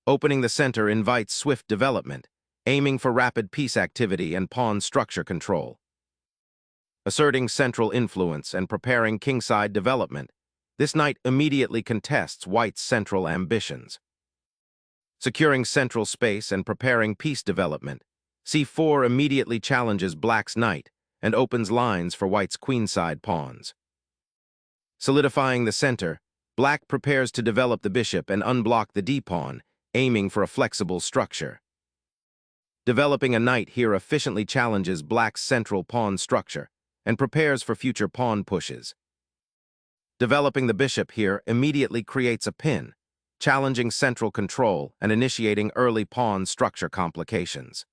Opening the center invites swift development, aiming for rapid piece activity and pawn structure control. Asserting central influence and preparing kingside development, this knight immediately contests white's central ambitions. Securing central space and preparing piece development, c4 immediately challenges black's knight and opens lines for white's queenside pawns. Solidifying the center, black prepares to develop the bishop and unblock the d-pawn, aiming for a flexible structure. Developing a knight here efficiently challenges black's central pawn structure and prepares for future pawn pushes. Developing the bishop here immediately creates a pin, challenging central control and initiating early pawn structure complications.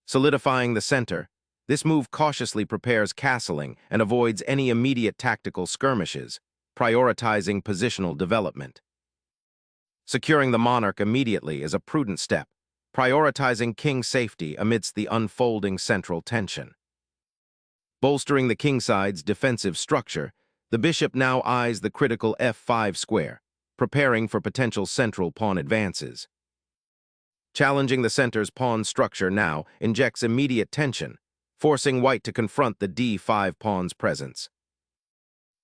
Solidifying the center, this move cautiously prepares castling and avoids any immediate tactical skirmishes, prioritizing positional development. Securing the monarch immediately is a prudent step, prioritizing king safety amidst the unfolding central tension. Bolstering the kingside's defensive structure, the bishop now eyes the critical f5 square, preparing for potential central pawn advances. Challenging the center's pawn structure now injects immediate tension, forcing white to confront the d5 pawn's presence.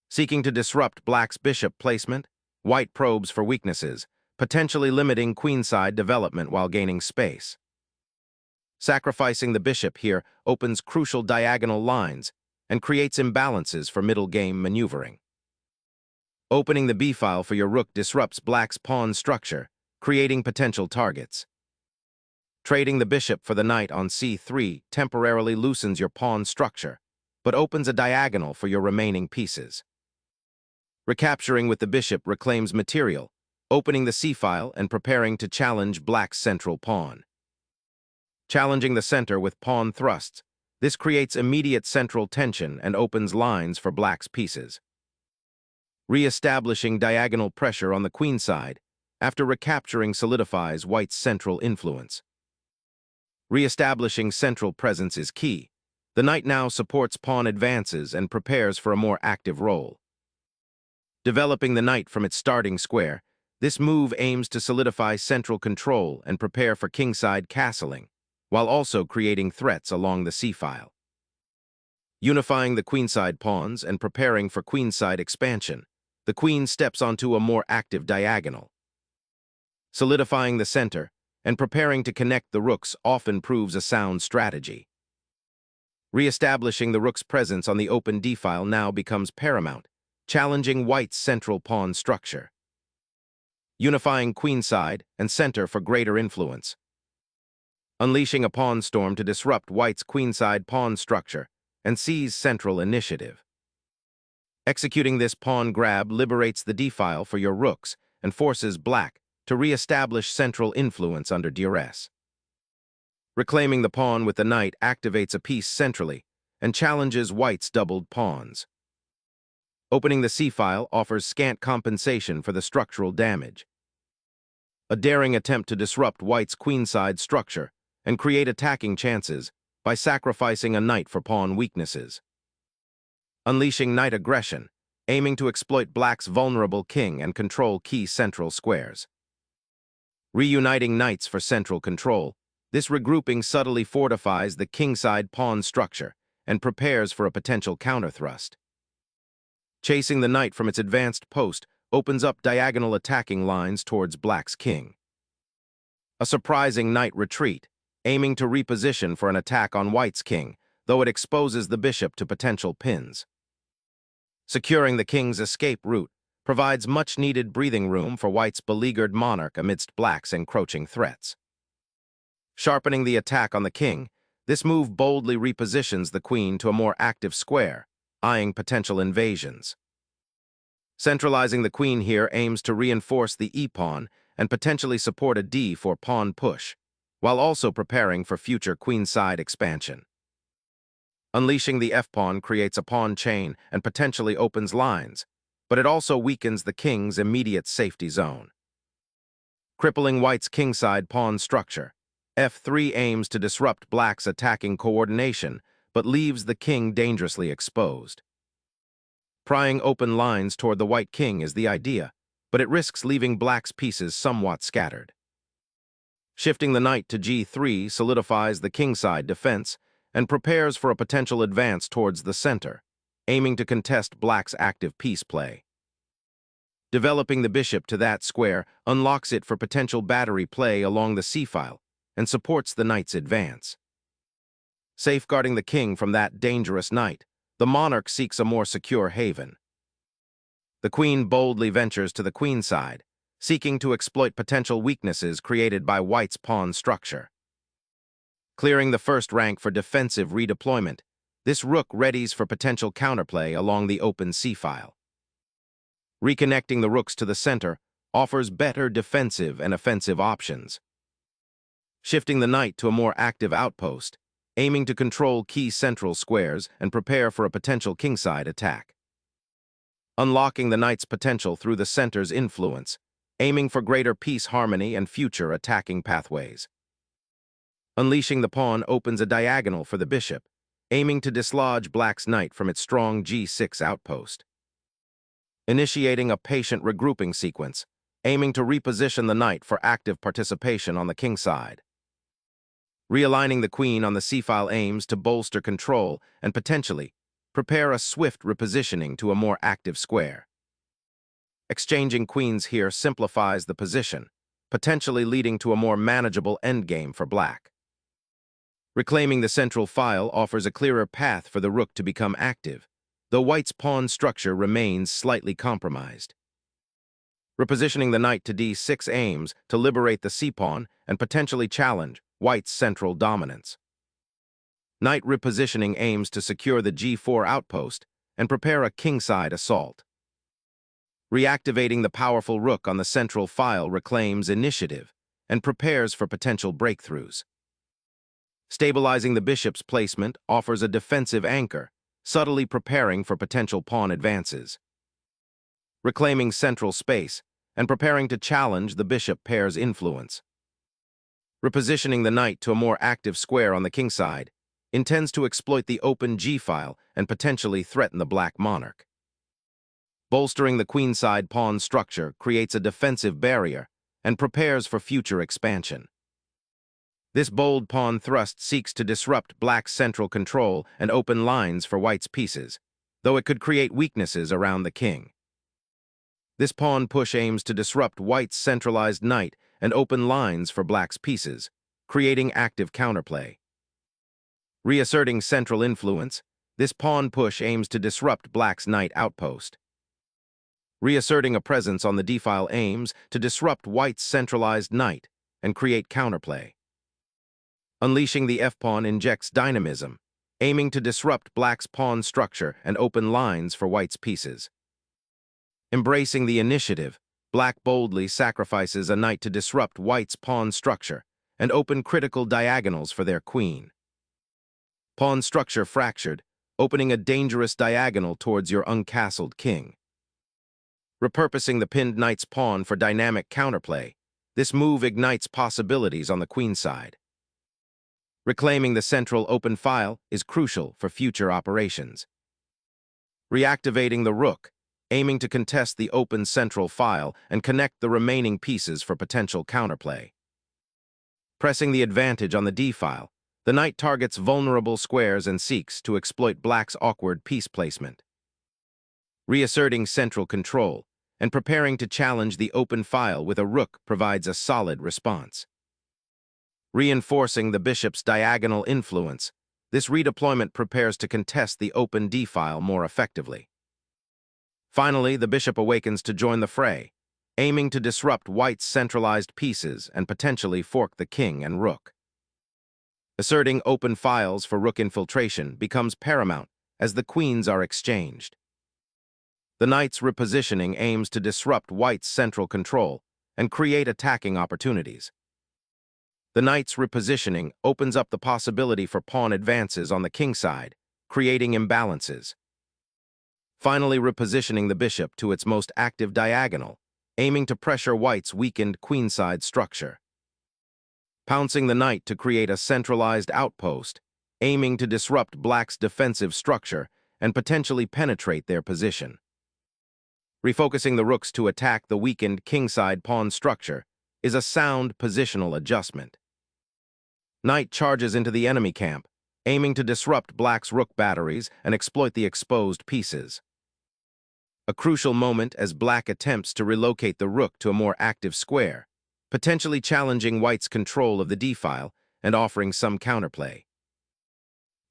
Seeking to disrupt black's bishop placement, white probes for weaknesses, potentially limiting queenside development while gaining space. Sacrificing the bishop here opens crucial diagonal lines and creates imbalances for middle game maneuvering. Opening the b-file for your rook disrupts black's pawn structure, creating potential targets. Trading the bishop for the knight on c3 temporarily loosens your pawn structure, but opens a diagonal for your remaining pieces. Recapturing with the bishop reclaims material, opening the c-file and preparing to challenge black's central pawn. Challenging the center with pawn thrusts, this creates immediate central tension and opens lines for black's pieces. Re-establishing diagonal pressure on the queenside, after recapturing solidifies white's central influence. Re-establishing central presence is key. The knight now supports pawn advances and prepares for a more active role. Developing the knight from its starting square, this move aims to solidify central control and prepare for kingside castling, while also creating threats along the c-file. Unifying the queenside pawns and preparing for queenside expansion, the queen steps onto a more active diagonal. Solidifying the center and preparing to connect the rooks often proves a sound strategy. Re-establishing the rook's presence on the open d-file now becomes paramount, challenging white's central pawn structure. Unifying queenside and center for greater influence. Unleashing a pawn storm to disrupt white's queenside pawn structure and seize central initiative. Executing this pawn grab liberates the d-file for your rooks and forces black to re-establish central influence under duress. Reclaiming the pawn with the knight activates a piece centrally and challenges white's doubled pawns. Opening the c-file offers scant compensation for the structural damage. A daring attempt to disrupt white's queenside structure and create attacking chances by sacrificing a knight for pawn weaknesses. Unleashing knight aggression, aiming to exploit black's vulnerable king and control key central squares. Reuniting knights for central control, this regrouping subtly fortifies the kingside pawn structure and prepares for a potential counterthrust. Chasing the knight from its advanced post opens up diagonal attacking lines towards black's king. A surprising knight retreat, aiming to reposition for an attack on white's king, though it exposes the bishop to potential pins. Securing the king's escape route provides much-needed breathing room for white's beleaguered monarch amidst black's encroaching threats. Sharpening the attack on the king, this move boldly repositions the queen to a more active square, eyeing potential invasions. Centralizing the queen here aims to reinforce the e-pawn and potentially support a d4 pawn push, while also preparing for future queenside expansion. Unleashing the f-pawn creates a pawn chain and potentially opens lines, but it also weakens the king's immediate safety zone. Crippling white's kingside pawn structure, f3 aims to disrupt black's attacking coordination, but leaves the king dangerously exposed. Prying open lines toward the white king is the idea, but it risks leaving black's pieces somewhat scattered. Shifting the knight to g3 solidifies the kingside defense and prepares for a potential advance towards the center, aiming to contest black's active piece play. Developing the bishop to that square unlocks it for potential battery play along the c-file and supports the knight's advance. Safeguarding the king from that dangerous knight, the monarch seeks a more secure haven. The queen boldly ventures to the queenside, seeking to exploit potential weaknesses created by white's pawn structure. Clearing the first rank for defensive redeployment, this rook readies for potential counterplay along the open c-file. Reconnecting the rooks to the center offers better defensive and offensive options. Shifting the knight to a more active outpost, aiming to control key central squares and prepare for a potential kingside attack. Unlocking the knight's potential through the center's influence, aiming for greater piece harmony and future attacking pathways. Unleashing the pawn opens a diagonal for the bishop, aiming to dislodge black's knight from its strong g6 outpost. Initiating a patient regrouping sequence, aiming to reposition the knight for active participation on the kingside. Realigning the queen on the c-file aims to bolster control and potentially prepare a swift repositioning to a more active square. Exchanging queens here simplifies the position, potentially leading to a more manageable endgame for black. Reclaiming the central file offers a clearer path for the rook to become active, though white's pawn structure remains slightly compromised. Repositioning the knight to d6 aims to liberate the c-pawn and potentially challenge white's central dominance. Knight repositioning aims to secure the g4 outpost and prepare a kingside assault. Reactivating the powerful rook on the central file reclaims initiative and prepares for potential breakthroughs. Stabilizing the bishop's placement offers a defensive anchor, subtly preparing for potential pawn advances. Reclaiming central space and preparing to challenge the bishop pair's influence. Repositioning the knight to a more active square on the kingside intends to exploit the open g-file and potentially threaten the black monarch. Bolstering the queenside pawn structure creates a defensive barrier and prepares for future expansion. This bold pawn thrust seeks to disrupt black's central control and open lines for white's pieces, though it could create weaknesses around the king. This pawn push aims to disrupt white's centralized knight and open lines for black's pieces, creating active counterplay. Reasserting central influence, this pawn push aims to disrupt black's knight outpost. Reasserting a presence on the d-file aims to disrupt white's centralized knight and create counterplay. Unleashing the f-pawn injects dynamism, aiming to disrupt black's pawn structure and open lines for white's pieces. Embracing the initiative, black boldly sacrifices a knight to disrupt white's pawn structure and open critical diagonals for their queen. Pawn structure fractured, opening a dangerous diagonal towards your uncastled king. Repurposing the pinned knight's pawn for dynamic counterplay, this move ignites possibilities on the queenside. Reclaiming the central open file is crucial for future operations. Reactivating the rook, aiming to contest the open central file and connect the remaining pieces for potential counterplay. Pressing the advantage on the d-file, the knight targets vulnerable squares and seeks to exploit black's awkward piece placement. Reasserting central control and preparing to challenge the open file with a rook provides a solid response. Reinforcing the bishop's diagonal influence, this redeployment prepares to contest the open d-file more effectively. Finally, the bishop awakens to join the fray, aiming to disrupt white's centralized pieces and potentially fork the king and rook. Asserting open files for rook infiltration becomes paramount as the queens are exchanged. The knight's repositioning aims to disrupt white's central control and create attacking opportunities. The knight's repositioning opens up the possibility for pawn advances on the kingside, creating imbalances. Finally, repositioning the bishop to its most active diagonal, aiming to pressure white's weakened queenside structure. Pouncing the knight to create a centralized outpost, aiming to disrupt black's defensive structure and potentially penetrate their position. Refocusing the rooks to attack the weakened kingside pawn structure is a sound positional adjustment. Knight charges into the enemy camp, aiming to disrupt black's rook batteries and exploit the exposed pieces. A crucial moment as black attempts to relocate the rook to a more active square, potentially challenging white's control of the d-file and offering some counterplay.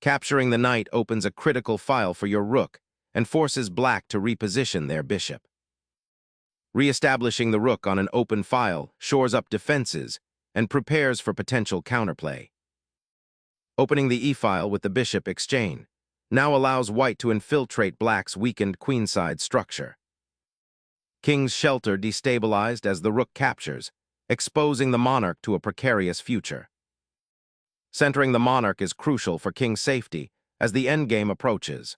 Capturing the knight opens a critical file for your rook and forces black to reposition their bishop. Re-establishing the rook on an open file shores up defenses and prepares for potential counterplay. Opening the e-file with the bishop exchange now allows white to infiltrate black's weakened queenside structure. King's shelter destabilized as the rook captures, exposing the monarch to a precarious future. Centering the monarch is crucial for king's safety as the endgame approaches.